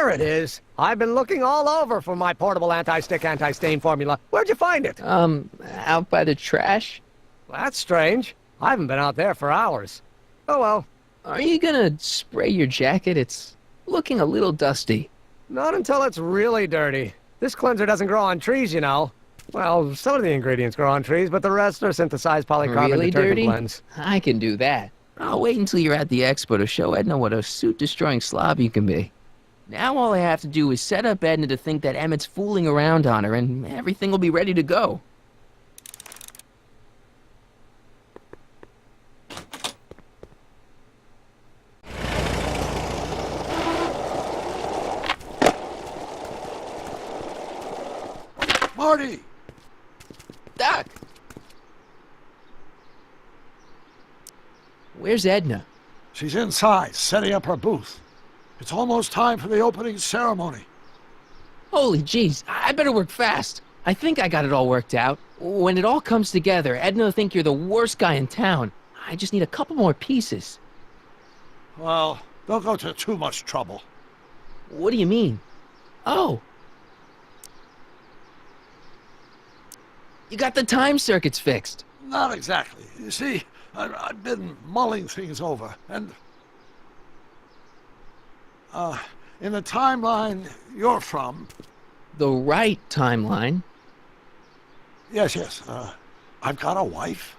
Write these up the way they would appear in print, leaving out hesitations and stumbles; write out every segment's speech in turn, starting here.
There it is. I've been looking all over for my portable anti-stick, anti-stain formula. Where'd you find it? Out by the trash? That's strange. I haven't been out there for hours. Oh well. Are you gonna spray your jacket? It's looking a little dusty. Not until it's really dirty. This cleanser doesn't grow on trees, you know. Well, some of the ingredients grow on trees, but the rest are synthesized polycarbonate Really detergent dirty? blends. I can do that. I'll wait until you're at the expo to show Edna what a suit-destroying slob you can be. Now all I have to do is set up Edna to think that Emmett's fooling around on her, and everything will be ready to go. Marty! Doc! Where's Edna? She's inside, setting up her booth. It's almost time for the opening ceremony. Holy jeez, I better work fast. I think I got it all worked out. When it all comes together, Edna will think you're the worst guy in town. I just need a couple more pieces. Well, don't go to too much trouble. What do you mean? Oh. You got the time circuits fixed. Not exactly. You see, I've been mulling things over, and... in the timeline you're from... The right timeline? Yes, I've got a wife.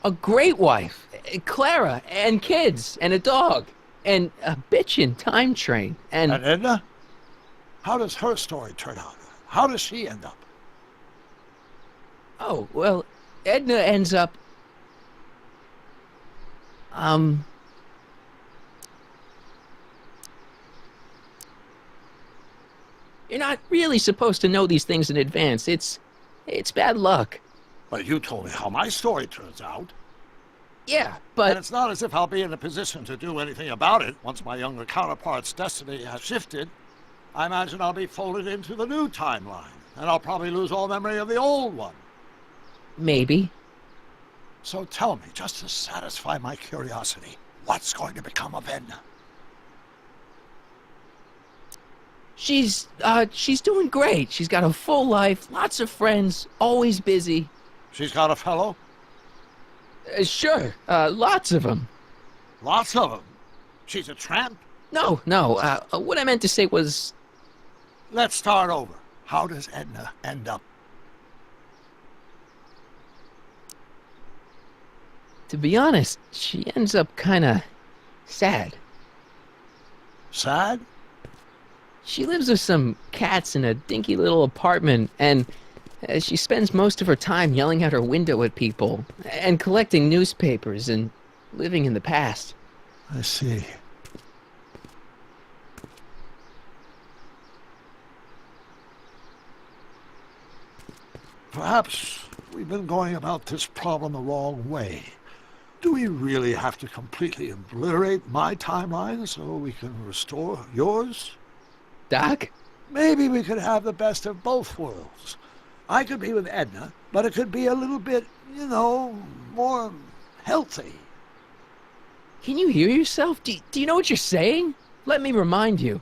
A great wife. Clara, and kids, and a dog. And a bitchin' time train, And Edna? How does her story turn out? How does she end up? Oh, well, Edna ends up... You're not really supposed to know these things in advance. It's bad luck. But you told me how my story turns out. Yeah, And but... it's not as if I'll be in a position to do anything about it once my younger counterpart's destiny has shifted. I imagine I'll be folded into the new timeline, and I'll probably lose all memory of the old one. Maybe. So tell me, just to satisfy my curiosity, what's going to become of Edna? She's doing great. She's got a full life, lots of friends, always busy. She's got a fellow? Sure, lots of them. Lots of them. She's a tramp? No, what I meant to say was... Let's start over. How does Edna end up? To be honest, she ends up kinda sad. Sad? She lives with some cats in a dinky little apartment, and she spends most of her time yelling out her window at people, and collecting newspapers, and living in the past. I see. Perhaps we've been going about this problem the wrong way. Do we really have to completely obliterate my timeline so we can restore yours? Doc? Maybe we could have the best of both worlds. I could be with Edna, but it could be a little bit, you know, more healthy. Can you hear yourself? Do you know what you're saying? Let me remind you.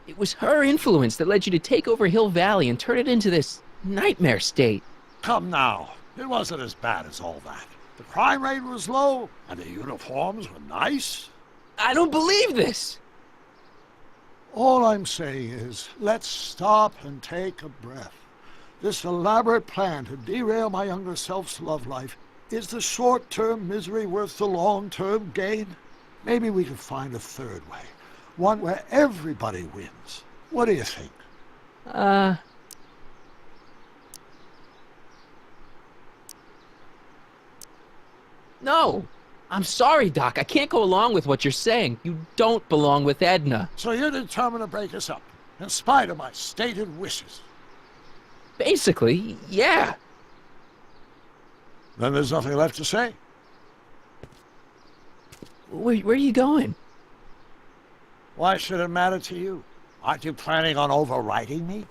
It was her influence that led you to take over Hill Valley and turn it into this nightmare state. Come now, it wasn't as bad as all that. The crime rate was low, and the uniforms were nice. I don't believe this! All I'm saying is, let's stop and take a breath. This elaborate plan to derail my younger self's love life, is the short-term misery worth the long-term gain? Maybe we could find a third way. One where everybody wins. What do you think? No! I'm sorry, Doc. I can't go along with what you're saying. You don't belong with Edna. So you're determined to break us up, in spite of my stated wishes. Basically, yeah. Then there's nothing left to say. Where are you going? Why should it matter to you? Aren't you planning on overriding me?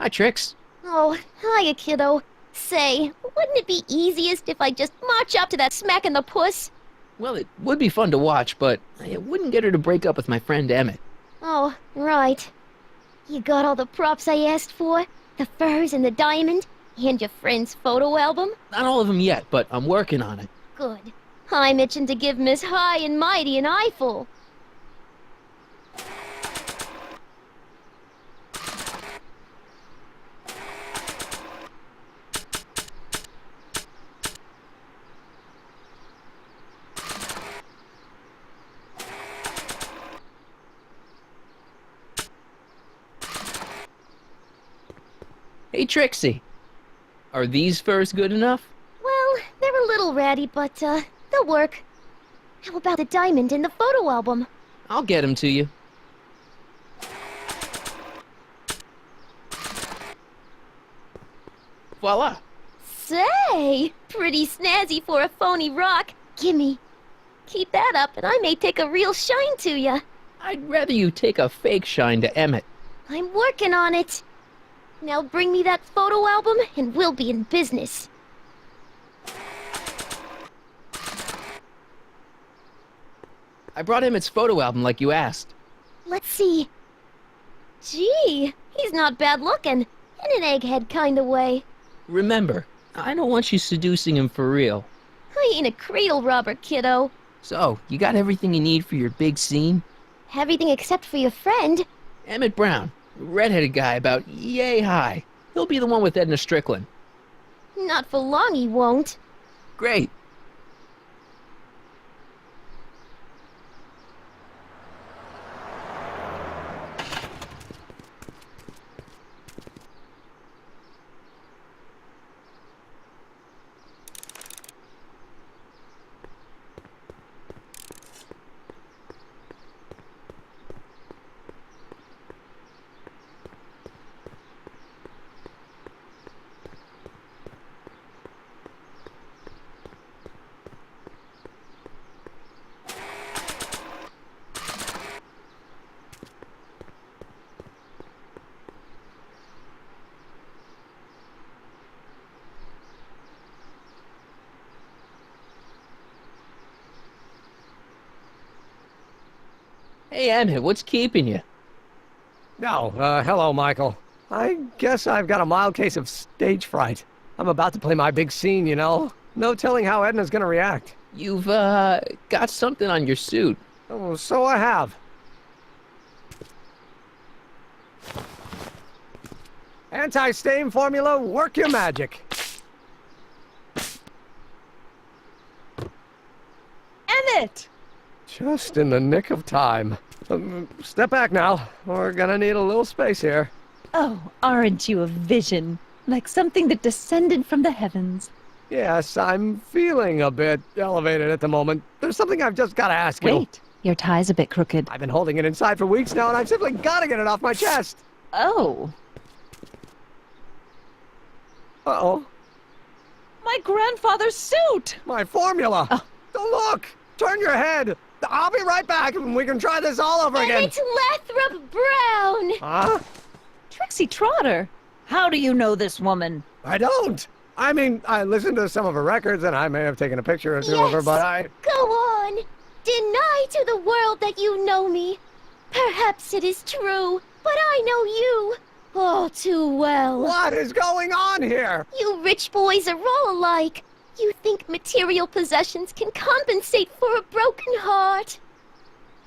Hi, Trix. Oh, hiya, kiddo. Say, wouldn't it be easiest if I just march up to that smack in the puss? Well, it would be fun to watch, but it wouldn't get her to break up with my friend Emmett. Oh, right. You got all the props I asked for? The furs and the diamond? And your friend's photo album? Not all of them yet, but I'm working on it. Good. I'm itching to give Miss High and Mighty an eyeful. Hey, Trixie. Are these furs good enough? Well, they're a little ratty, but, they'll work. How about the diamond in the photo album? I'll get them to you. Voila. Say, pretty snazzy for a phony rock. Gimme. Keep that up and I may take a real shine to ya. I'd rather you take a fake shine to Emmett. I'm working on it. Now bring me that photo album and we'll be in business. I brought Emmett's photo album like you asked. Let's see. Gee, he's not bad looking. In an egghead kind of way. Remember, I don't want you seducing him for real. I ain't a cradle robber, kiddo. So, you got everything you need for your big scene? Everything except for your friend. Emmett Brown, redheaded guy about yay high. He'll be the one with Edna Strickland. Not for long he won't. Great. Hey, Emmett, what's keeping you? No, hello, Michael. I guess I've got a mild case of stage fright. I'm about to play my big scene, you know? No telling how Edna's gonna react. You've, got something on your suit. Oh, so I have. Anti-stain formula, work your magic. Emmett! Just in the nick of time. Step back now. We're gonna need a little space here. Oh, aren't you a vision? Like something that descended from the heavens. Yes, I'm feeling a bit elevated at the moment. There's something I've just gotta ask you. Wait, your tie's a bit crooked. I've been holding it inside for weeks now, and I've simply gotta get it off my chest. Oh, Uh-oh. my grandfather's suit! My formula. Oh. Don't look. Turn your head. I'll be right back, and we can try this all over again. Emmett Lathrop Brown! Huh? Trixie Trotter! How do you know this woman? I don't. I mean, I listened to some of her records, and I may have taken a picture or two of her, Yes. but I... Go on. Deny to the world that you know me. Perhaps it is true, but I know you. All too well. What is going on here? You rich boys are all alike. You think material possessions can compensate for a broken heart.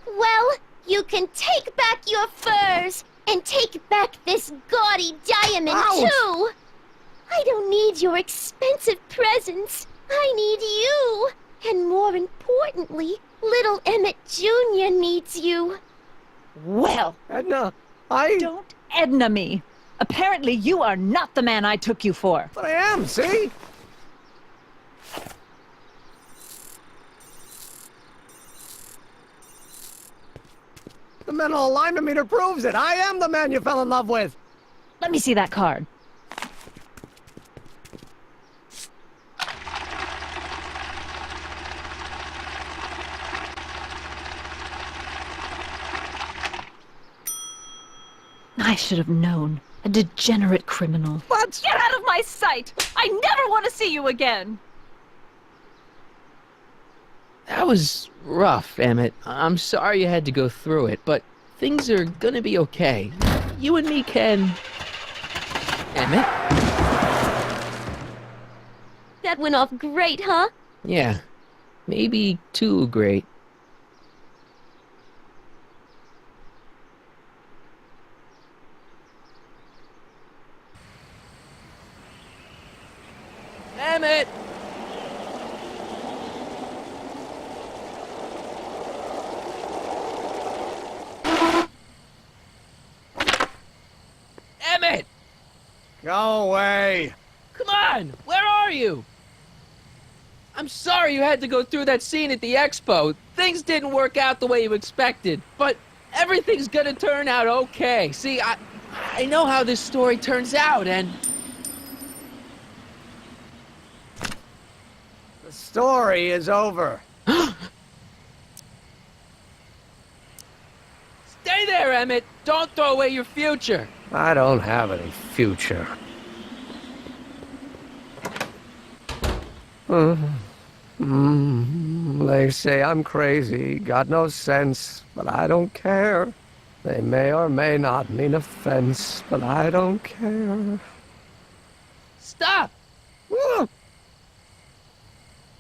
Well, you can take back your furs and take back this gaudy diamond, Ouch! too. I don't need your expensive presents. I need you. And more importantly, little Emmett Jr. needs you. Well, Edna, I... don't Edna me. Apparently you are not the man I took you for. But I am, see? The mental alignment meter proves it. I am the man you fell in love with. Let me see that card. I should have known. A degenerate criminal. What? Get out of my sight! I never want to see you again! That was rough, Emmett. I'm sorry you had to go through it, but things are gonna be okay. You and me can... Emmett? That went off great, huh? Yeah, maybe too great. Emmett! Emmett! Go away. Come on! Where are you? I'm sorry you had to go through that scene at the expo. Things didn't work out the way you expected, but everything's gonna turn out okay. See, I know how this story turns out, and... The story is over. Stay there, Emmett! Don't throw away your future! I don't have any future. They say I'm crazy, got no sense, but I don't care. They may or may not mean offense, but I don't care. Stop!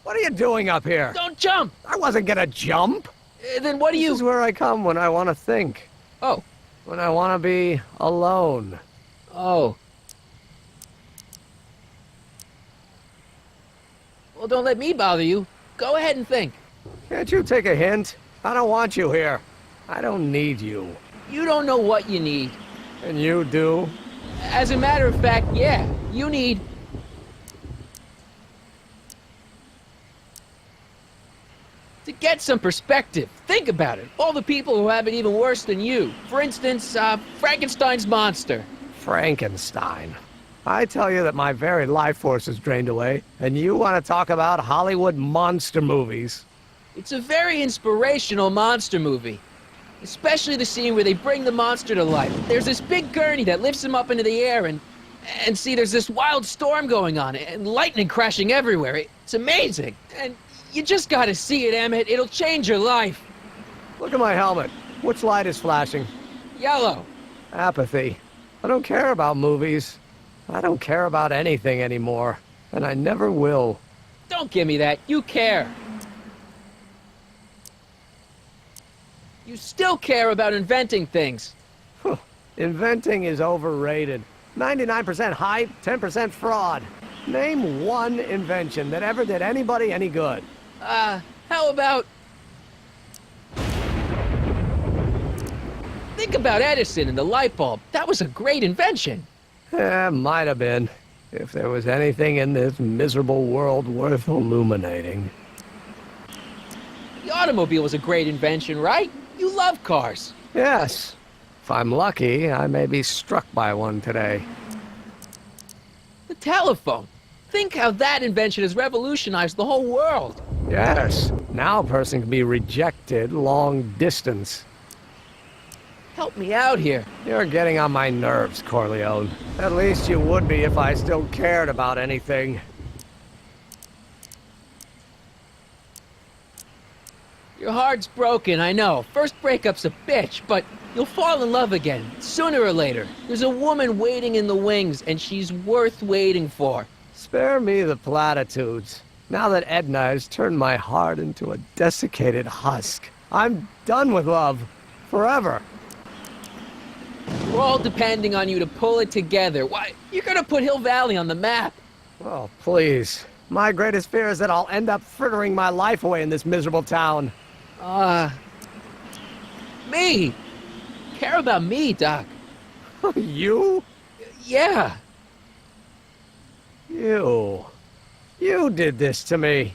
What are you doing up here? Don't jump! I wasn't gonna jump. Then what do This you... is where I come when I want to think. Oh. When I want to be alone. Oh. Well, don't let me bother you. Go ahead and think. Can't you take a hint? I don't want you here. I don't need you. You don't know what you need. And you do? As a matter of fact, yeah, you need... To get some perspective, think about it. All the people who have it even worse than you. For instance, Frankenstein's monster. Frankenstein. I tell you that my very life force is drained away, and you want to talk about Hollywood monster movies. It's a very inspirational monster movie. Especially the scene where they bring the monster to life. There's this big gurney that lifts him up into the air, and see, there's this wild storm going on, and lightning crashing everywhere. It's amazing. And you just gotta see it, Emmett. It'll change your life. Look at my helmet. Which light is flashing? Yellow. Apathy. I don't care about movies. I don't care about anything anymore. And I never will. Don't give me that. You care. You still care about inventing things. Inventing is overrated. 99% hype, 10% fraud. Name one invention that ever did anybody any good. How about... Think about Edison and the light bulb. That was a great invention. Might have been. If there was anything in this miserable world worth illuminating. The automobile was a great invention, right? You love cars. Yes. If I'm lucky, I may be struck by one today. The telephone. Think how that invention has revolutionized the whole world. Yes. Now a person can be rejected long distance. Help me out here. You're getting on my nerves, Corleone. At least you would be if I still cared about anything. Your heart's broken, I know. First breakup's a bitch, but you'll fall in love again, sooner or later. There's a woman waiting in the wings, and she's worth waiting for. Spare me the platitudes. Now that Edna has turned my heart into a desiccated husk, I'm done with love. Forever. We're all depending on you to pull it together. Why, you're gonna put Hill Valley on the map. Oh, please. My greatest fear is that I'll end up frittering my life away in this miserable town. Me. Care about me, Doc. You? Yeah. You did this to me.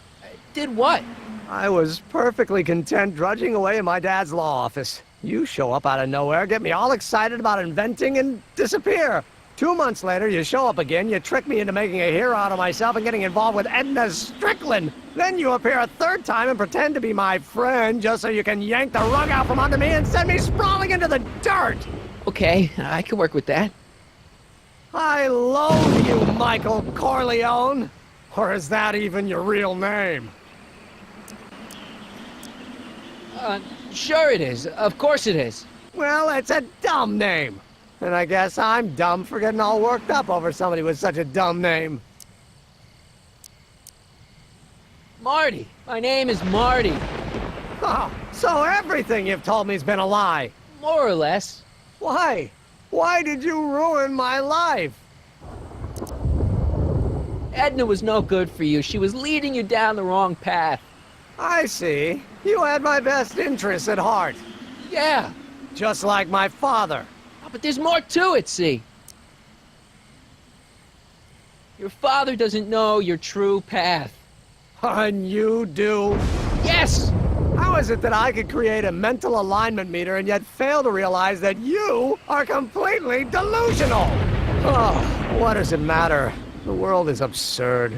Did what? I was perfectly content drudging away in my dad's law office. You show up out of nowhere, get me all excited about inventing, and disappear. 2 months later, you show up again, you trick me into making a hero out of myself and getting involved with Edna Strickland. Then you appear a third time and pretend to be my friend just so you can yank the rug out from under me and send me sprawling into the dirt. Okay, I can work with that. I loathe you, Michael Corleone. Or is that even your real name? Sure it is. Of course it is. Well, it's a dumb name. And I guess I'm dumb for getting all worked up over somebody with such a dumb name. Marty. My name is Marty. Oh, so everything you've told me's been a lie. More or less. Why? Why did you ruin my life? Edna was no good for you. She was leading you down the wrong path. I see. You had my best interests at heart. Yeah. Just like my father. Oh, but there's more to it, see? Your father doesn't know your true path. And you do? Yes! How is it that I could create a mental alignment meter and yet fail to realize that you are completely delusional? Oh, what does it matter? The world is absurd.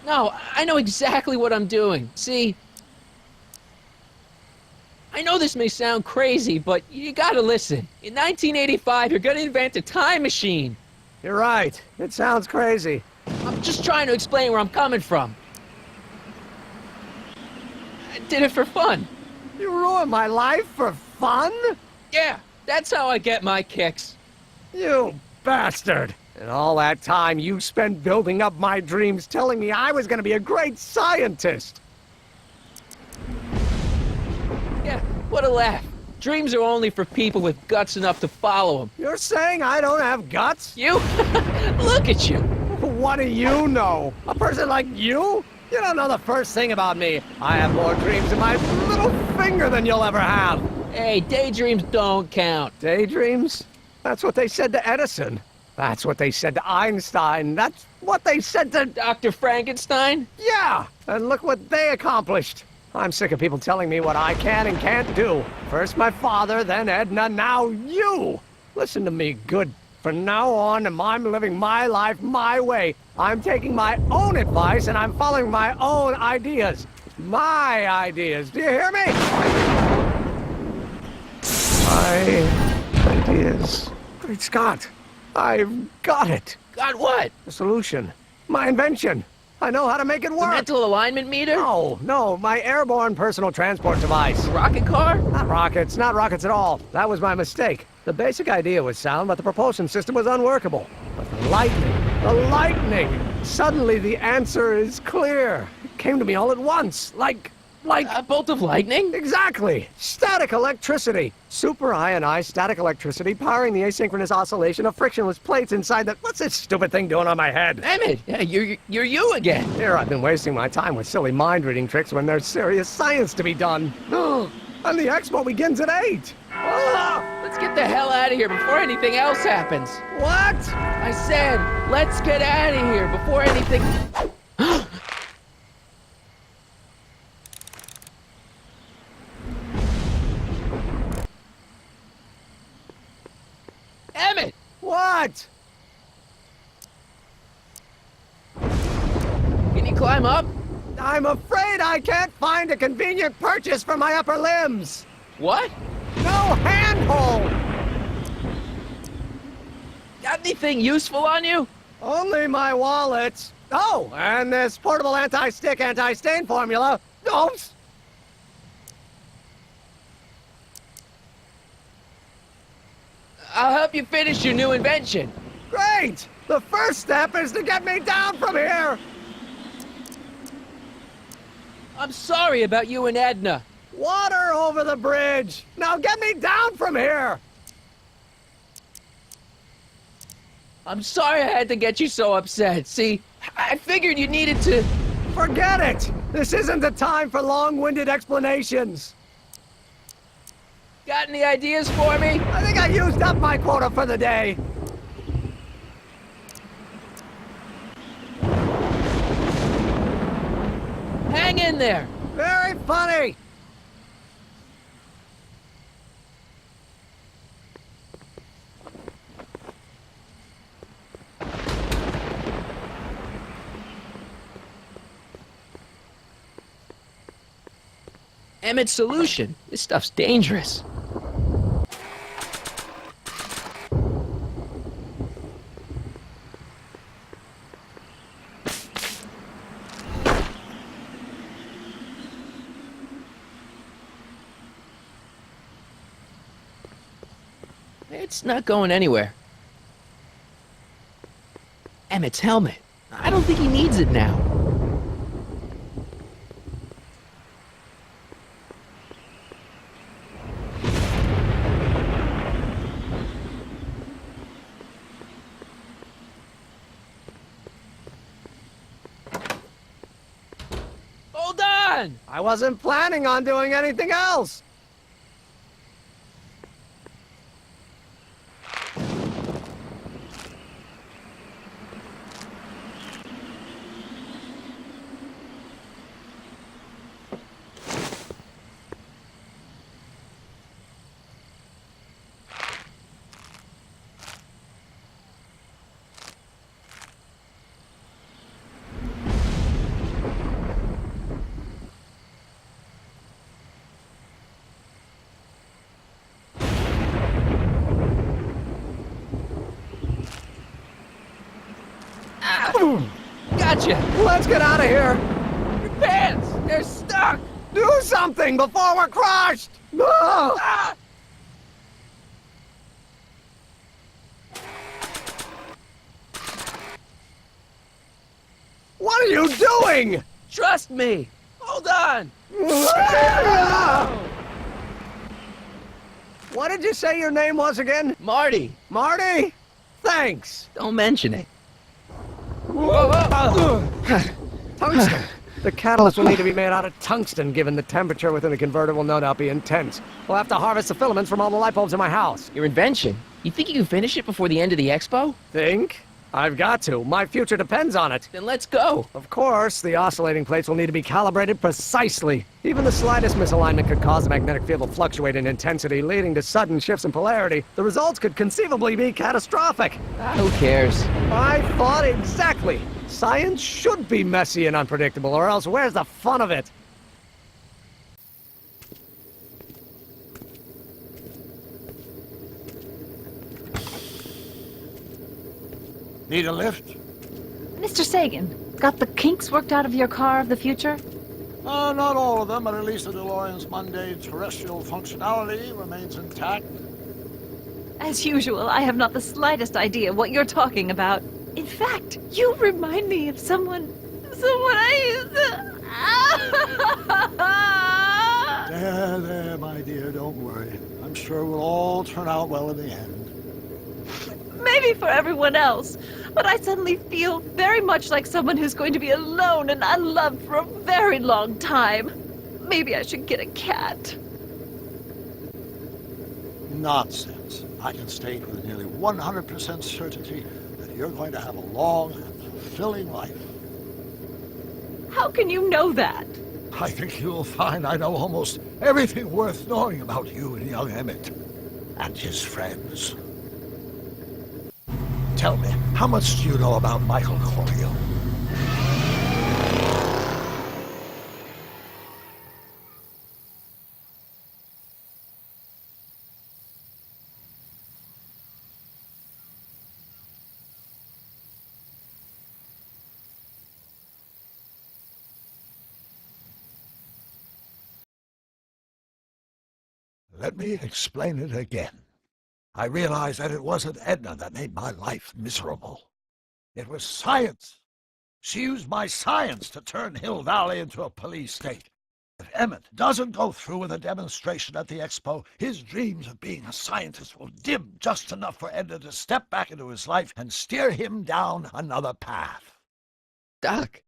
No, I know exactly what I'm doing. See? I know this may sound crazy, but you gotta listen. In 1985, you're gonna invent a time machine. You're right. It sounds crazy. I'm just trying to explain where I'm coming from. I did it for fun. You ruined my life for fun? Yeah, that's how I get my kicks. You bastard! And all that time you spent building up my dreams, telling me I was gonna be a great scientist. Yeah, what a laugh. Dreams are only for people with guts enough to follow them. You're saying I don't have guts? You? Look at you. What do you know? A person like you? You don't know the first thing about me. I have more dreams in my little finger than you'll ever have. Hey, daydreams don't count. Daydreams? That's what they said to Edison. That's what they said to Einstein. That's what they said to... Dr. Frankenstein? Yeah! And look what they accomplished. I'm sick of people telling me what I can and can't do. First my father, then Edna, now you! Listen to me good. From now on, I'm living my life my way. I'm taking my own advice and I'm following my own ideas. My ideas. Do you hear me? My ideas. Great Scott. I've got it. Got what? The solution. My invention. I know how to make it The work. mental alignment meter? No, my airborne personal transport device. Rocket car? Not rockets at all. That was my mistake. The basic idea was sound, but the propulsion system was unworkable. But the lightning! Suddenly the answer is clear. It came to me all at once, like... A bolt of lightning? Exactly! Static electricity! Super ionized static electricity powering the asynchronous oscillation of frictionless plates inside the... What's this stupid thing doing on my head? Emmett, yeah, you're you again. Here I've been wasting my time with silly mind-reading tricks when there's serious science to be done. And the expo begins at 8! Let's get the hell out of here before anything else happens. What? I said, let's get out of here before anything... Emmett! What? Can you climb up? I'm afraid I can't find a convenient purchase for my upper limbs. What? No handhold! Got anything useful on you? Only my wallet. Oh, and this portable anti-stick, anti-stain formula. Oops! I'll help you finish your new invention. Great! The first step is to get me down from here! I'm sorry about you and Edna. Water over the bridge! Now get me down from here! I'm sorry I had to get you so upset. See, I figured you needed to... Forget it! This isn't the time for long-winded explanations. Got any ideas for me? I think I used up my quota for the day. Hang in there. Very funny! Emmett's solution. This stuff's dangerous. It's not going anywhere. Emmett's helmet. I don't think he needs it now. Hold on! I wasn't planning on doing anything else. Gotcha! Let's get out of here. Your pants! They're stuck! Do something before we're crushed. Ah! Ah! What are you doing? Trust me! Hold on! What did you say your name was again? Marty! Marty? Thanks. Don't mention it. Tungsten. The catalyst will need to be made out of tungsten, given the temperature within the converter will no doubt be intense. We'll have to harvest the filaments from all the light bulbs in my house. Your invention? You think you can finish it before the end of the expo? Think? I've got to. My future depends on it. Then let's go! Of course, the oscillating plates will need to be calibrated precisely. Even the slightest misalignment could cause the magnetic field to fluctuate in intensity, leading to sudden shifts in polarity. The results could conceivably be catastrophic. Who cares? I thought exactly. Science should be messy and unpredictable, or else where's the fun of it? Need a lift? Mr. Sagan, got the kinks worked out of your car of the future? Not all of them, but at least the DeLorean's mundane terrestrial functionality remains intact. As usual, I have not the slightest idea what you're talking about. In fact, you remind me of someone I used to... There, my dear, don't worry. I'm sure we'll all turn out well in the end. Maybe for everyone else, but I suddenly feel very much like someone who's going to be alone and unloved for a very long time. Maybe I should get a cat. Nonsense. I can state with nearly 100% certainty that you're going to have a long and fulfilling life. How can you know that? I think you'll find I know almost everything worth knowing about you and young Emmett and his friends. Tell me, how much do you know about Michael Corio? Let me explain it again. I realized that it wasn't Edna that made my life miserable. It was science. She used my science to turn Hill Valley into a police state. If Emmett doesn't go through with a demonstration at the expo, his dreams of being a scientist will dim just enough for Edna to step back into his life and steer him down another path. Doc,